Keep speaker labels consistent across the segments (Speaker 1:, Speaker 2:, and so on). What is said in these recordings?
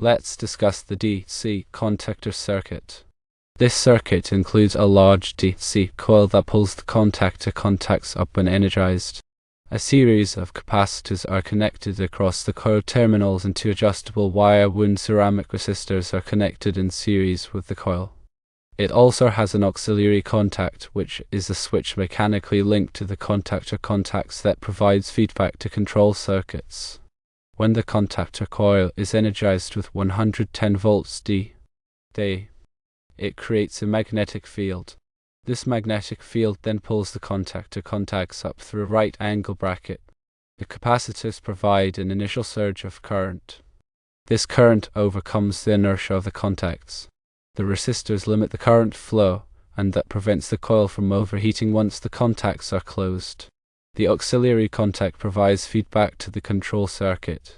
Speaker 1: Let's discuss the DC contactor circuit. This circuit includes a large DC coil that pulls the contactor contacts up when energized. A series of capacitors are connected across the coil terminals, and two adjustable wire-wound ceramic resistors are connected in series with the coil. It also has an auxiliary contact, which is a switch mechanically linked to the contactor contacts that provides feedback to control circuits. When the contactor coil is energized with 110 volts DC, it creates a magnetic field. This magnetic field then pulls the contactor contacts up through a right angle bracket. The capacitors provide an initial surge of current. This current overcomes the inertia of the contacts. The resistors limit the current flow, and that prevents the coil from overheating once the contacts are closed. The auxiliary contact provides feedback to the control circuit.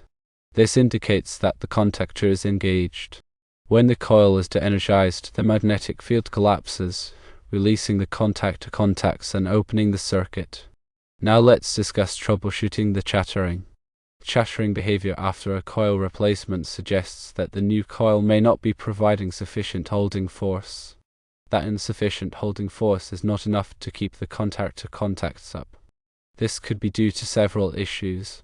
Speaker 1: This indicates that the contactor is engaged. When the coil is de-energized, the magnetic field collapses, releasing the contactor contacts and opening the circuit. Now let's discuss troubleshooting the chattering. Chattering behavior after a coil replacement suggests that the new coil may not be providing sufficient holding force. That insufficient holding force is not enough to keep the contactor contacts up. This could be due to several issues.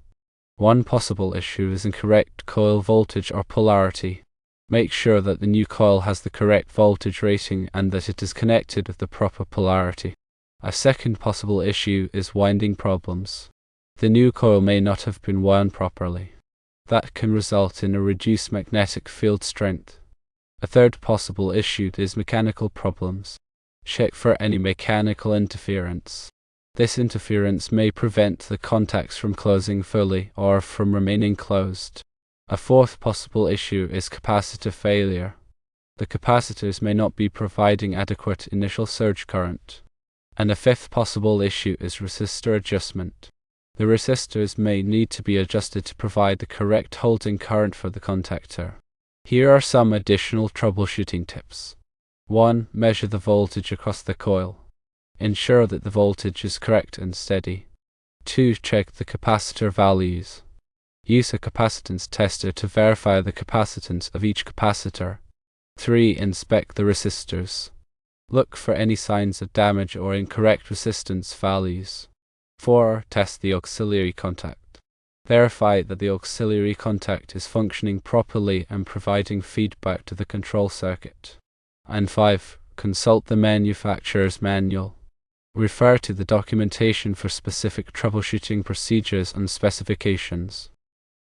Speaker 1: One possible issue is incorrect coil voltage or polarity. Make sure that the new coil has the correct voltage rating and that it is connected with the proper polarity. A second possible issue is winding problems. The new coil may not have been wound properly. That can result in a reduced magnetic field strength. A third possible issue is mechanical problems. Check for any mechanical interference. This interference may prevent the contacts from closing fully or from remaining closed. A fourth possible issue is capacitor failure. The capacitors may not be providing adequate initial surge current. And a fifth possible issue is resistor adjustment. The resistors may need to be adjusted to provide the correct holding current for the contactor. Here are some additional troubleshooting tips. 1. Measure the voltage across the coil. Ensure that the voltage is correct and steady. 2. Check the capacitor values. Use a capacitance tester to verify the capacitance of each capacitor. 3. Inspect the resistors. Look for any signs of damage or incorrect resistance values. 4. Test the auxiliary contact. Verify that the auxiliary contact is functioning properly and providing feedback to the control circuit. And 5. Consult the manufacturer's manual. Refer to the documentation for specific troubleshooting procedures and specifications.